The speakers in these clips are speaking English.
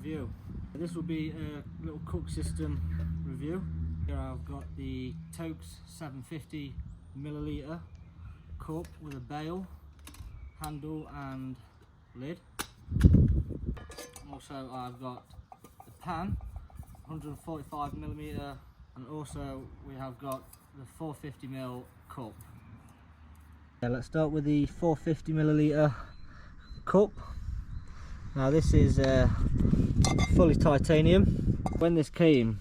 review. This will be a little cook system review. Here I've got the Toaks 750ml cup with a bail, handle and lid. Also I've got the pan, 145mm, and also we have got the 450ml cup. Let's start with the 450ml cup. Now this is fully titanium. When this came,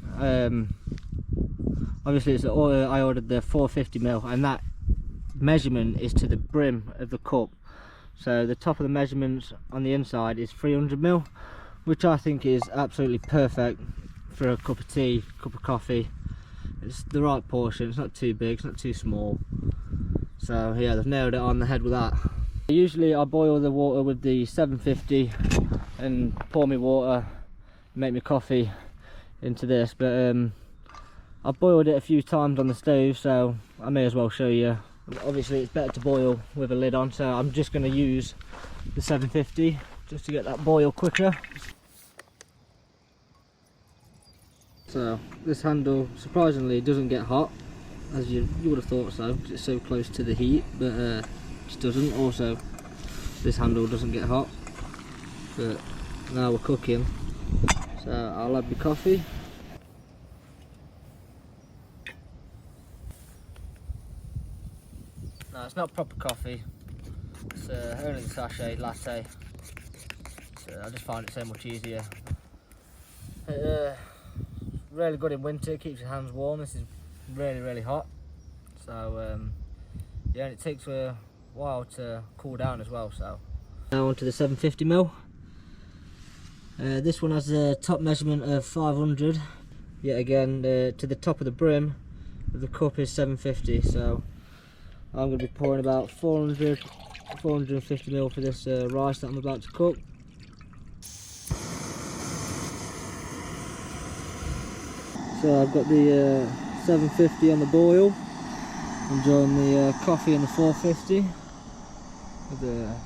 obviously I ordered the 450ml, and that measurement is to the brim of the cup. So the top of the measurements on the inside is 300ml, which I think is absolutely perfect for a cup of tea, cup of coffee. It's the right portion, it's not too big, it's not too small. So yeah, they've nailed it on the head with that. Usually I boil the water with the 750 and pour me water, make me coffee into this, but I've boiled it a few times on the stove, so I may as well show you. Obviously it's better to boil with a lid on, so I'm just going to use the 750 just to get that boil quicker. So this handle surprisingly doesn't get hot, as you would have thought so, because it's so close to the heat, but it just doesn't. Also this handle doesn't get hot, but now we're cooking, so I'll add the coffee. No, it's not proper coffee, it's only the sachet latte, so I just find it so much easier. Really good in winter, keeps your hands warm. This is really hot, so yeah, and it takes a while to cool down as well. So now onto the 750ml. This one has a top measurement of 500. Yet again, to the top of the brim of the cup is 750. So I'm going to be pouring about 450ml for this rice that I'm about to cook. So I've got the 750 on the boil, enjoying the coffee in the 450 with a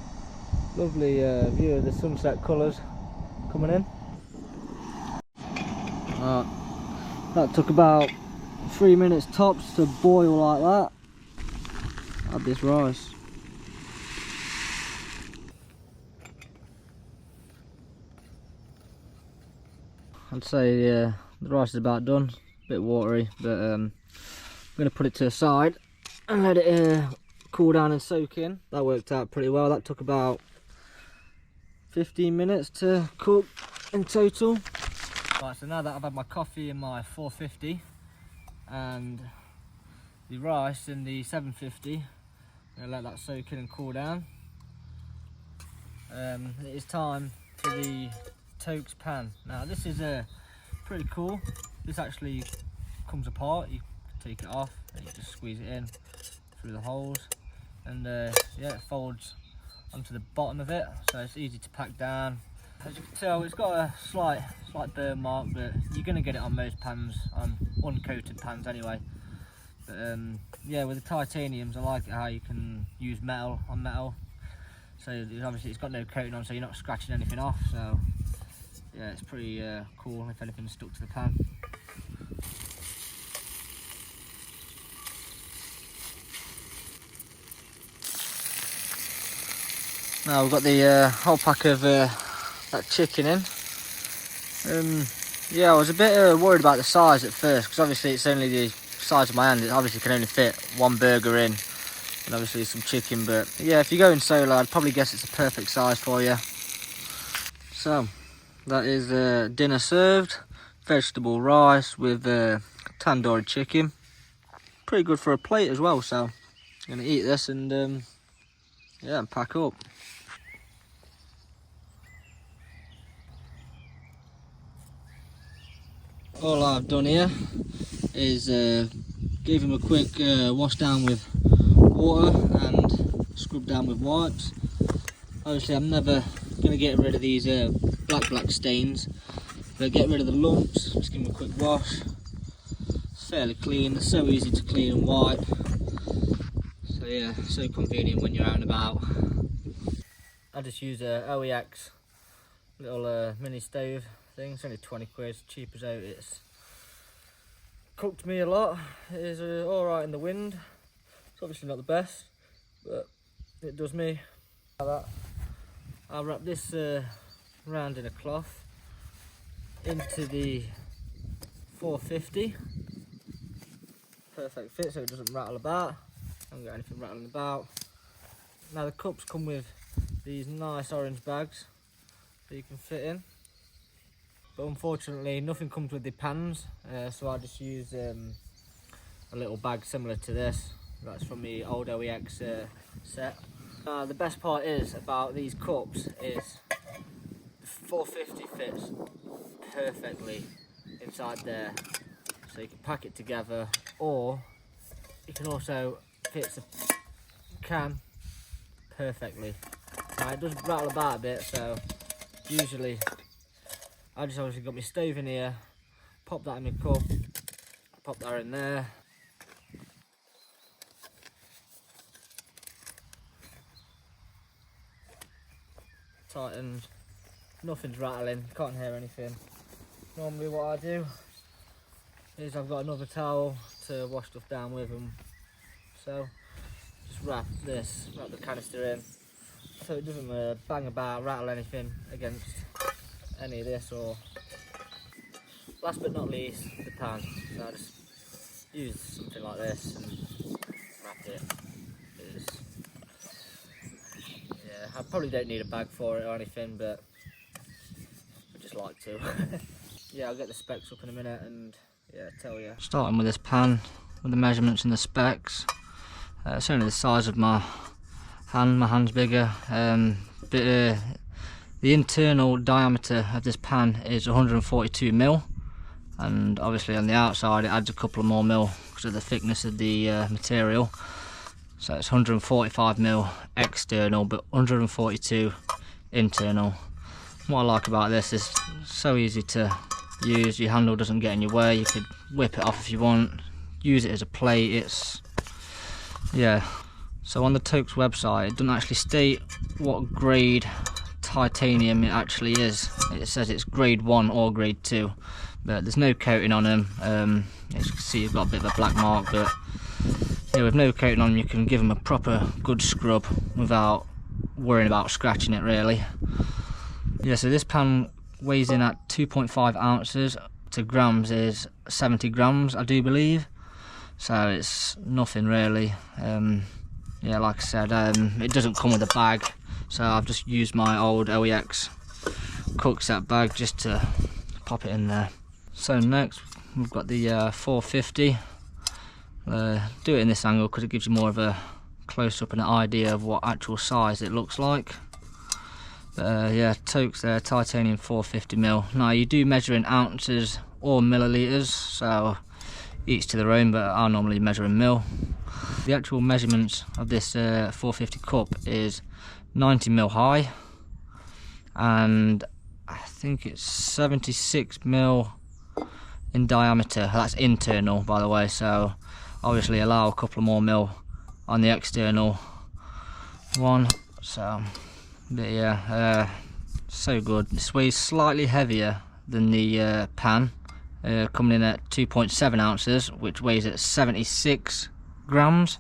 lovely view of the sunset colours coming in. That took about 3 minutes tops to boil like that. Add this rice. I'd say the rice is about done. A bit watery, but I'm going to put it to the side and let it cool down and soak in. That worked out pretty well. That took about 15 minutes to cook in total. Right, so now that I've had my coffee in my 450 and the rice in the 750, I'm going to let that soak in and cool down. It is time for the Toaks pan. Now this is pretty cool. This actually comes apart. You take it off and you just squeeze it in through the holes, and yeah, it folds onto the bottom of it, so it's easy to pack down. As you can tell, it's got a slight burn mark, but you're going to get it on most pans, on uncoated pans anyway. But yeah, with the titaniums, I like it how you can use metal on metal. So obviously it's got no coating on, so you're not scratching anything off. So yeah, it's pretty cool if anything's stuck to the pan. Now we've got the whole pack of that chicken in. Yeah, I was a bit worried about the size at first, because obviously it's only the size of my hand. It obviously can only fit one burger in, and obviously some chicken. But yeah, if you're going solo, I'd probably guess it's a perfect size for you. So that is dinner served. Vegetable rice with tandoori chicken. Pretty good for a plate as well. So I'm gonna eat this and yeah, and pack up. All I've done here is give him a quick wash down with water and scrub down with wipes. Obviously I'm never going to get rid of these black stains, but get rid of the lumps. Just give him a quick wash. It's fairly clean, it's so easy to clean and wipe. So yeah, so convenient when you're out and about. I just use a OEX little mini stove thing. It's only 20 quid, it's cheap as out. It's cooked me a lot. It is alright in the wind. It's obviously not the best, but it does me. Like that. I'll wrap this round in a cloth into the 450. Perfect fit so it doesn't rattle about. I haven't got anything rattling about. Now the cups come with these nice orange bags that you can fit in. But unfortunately nothing comes with the pans, so I just use a little bag similar to this. That's from the old OEX set. The best part is about these cups is the 450 fits perfectly inside there. So you can pack it together, or you can also fit the can perfectly. Now it does rattle about a bit, so usually I just obviously got my stove in here, pop that in my cup, pop that in there. Tightened, nothing's rattling, can't hear anything. Normally what I do is I've got another towel to wash stuff down with, and so just wrap the canister in so it doesn't bang about, rattle anything against any of this. Or last but not least, the pan. So I just use something like this and wrap it. I probably don't need a bag for it or anything, but I just like to. Yeah, I'll get the specs up in a minute and yeah, tell you. Starting with this pan with the measurements and the specs. It's only the size of my hand. My hand's bigger. But the internal diameter of this pan is 142 mil, and obviously on the outside it adds a couple of more mil because of the thickness of the material. So it's 145 mil external, but 142 internal. What I like about this is it's so easy to use. Your handle doesn't get in your way. You could whip it off if you want. Use it as a plate. It's, yeah. So on the Toaks website, it doesn't actually state what grade titanium it actually is. It says it's grade 1 or grade 2, but there's no coating on them. As you can see, you've got a bit of a black mark, but yeah, with no coating on them, you can give them a proper good scrub without worrying about scratching it really. Yeah, so this pan weighs in at 2.5 ounces to grams is 70 grams, I do believe. So it's nothing really. Yeah, like I said, it doesn't come with a bag, so I've just used my old OEX cook set bag just to pop it in there. So next we've got the 450. Do it in this angle because it gives you more of a close-up and an idea of what actual size it looks like. But yeah, Toaks there, titanium 450 mil. Now you do measure in ounces or milliliters, so each to their own, but I normally measure in mil. The actual measurements of this 450 cup is 90 mil high, and I think it's 76 mil in diameter. That's internal, by the way, so obviously allow a couple more mil on the external one. So but yeah, so good. This weighs slightly heavier than the pan, coming in at 2.7 ounces, which weighs at 76 grams.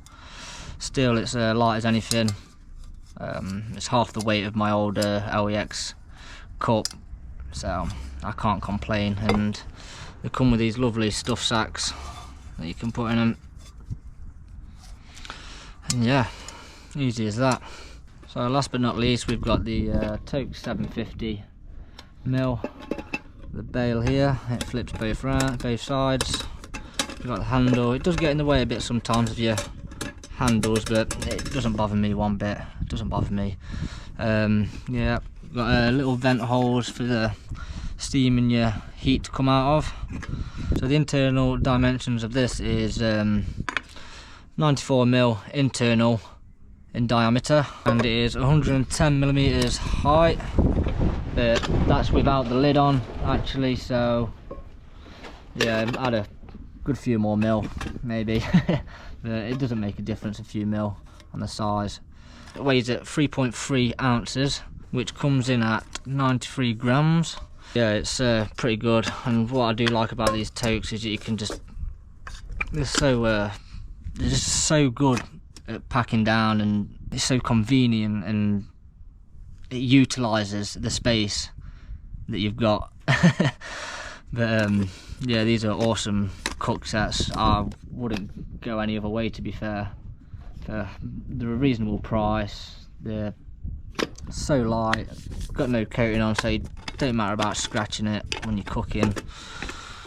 Still, it's light as anything. It's half the weight of my old LEX cup, so I can't complain. And they come with these lovely stuff sacks that you can put in them, and yeah, easy as that. So last but not least, we've got the Toaks 750 mil, the bail here. It flips both sides. We've got the handle. It does get in the way a bit sometimes of your handles, but it doesn't bother me one bit. It doesn't bother me. Yeah, got little vent holes for the steam and your heat to come out of. So the internal dimensions of this is 94 mil internal in diameter, and it is 110 millimeters high, but that's without the lid on actually. So yeah, add a good few more mil maybe. But it doesn't make a difference, a few mil on the size. It weighs at 3.3 ounces, which comes in at 93 grams. Yeah, it's pretty good. And what I do like about these toques is that you can just, they're just so good at packing down, and it's so convenient, and it utilises the space that you've got. But yeah, these are awesome cook sets. I wouldn't go any other way, to be fair. They're a reasonable price, they're so light, got no coating on, so it don't matter about scratching it when you're cooking.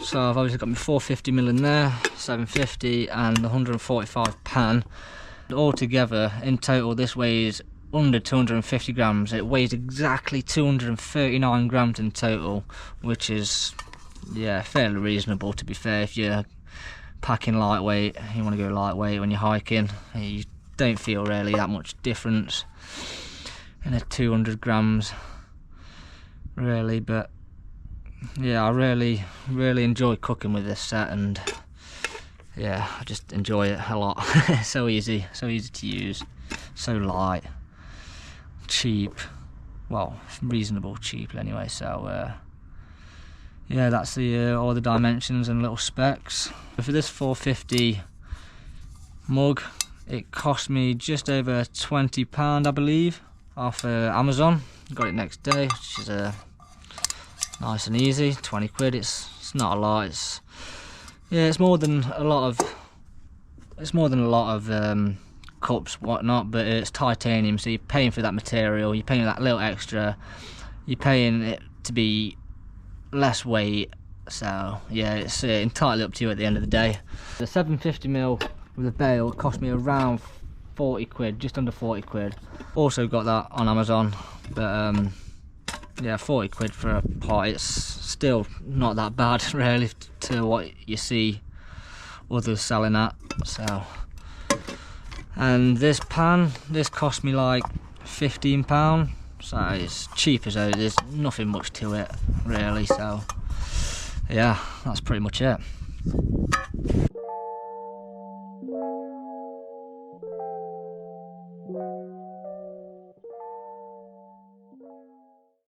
So I've obviously got my 450mm in there, 750, and the 145 pan. Altogether, in total, this weighs under 250 grams. It weighs exactly 239 grams in total, which is, yeah, fairly reasonable, to be fair. If you're packing lightweight, you want to go lightweight when you're hiking, you don't feel really that much difference in a 200 grams really. But yeah, I really enjoy cooking with this set, and yeah, I just enjoy it a lot. So easy to use, so light, cheap, well, reasonable cheap anyway. So yeah, that's the all the dimensions and little specs. But for this 450 mug, it cost me just over £20, I believe, off Amazon. Got it next day, which is nice and easy. 20 quid. It's not a lot. It's more than a lot of cups, whatnot, but it's titanium, so you're paying for that material, you're paying that little extra, you're paying it to be less weight. So yeah, it's entirely up to you at the end of the day. The 750mm with a bail cost me around 40 quid, just under 40 quid. Also got that on Amazon, but yeah, 40 quid for a pot, it's still not that bad really to what you see others selling at. So, and this pan, this cost me like £15, so it's cheap as though there's nothing much to it really. So yeah, that's pretty much it.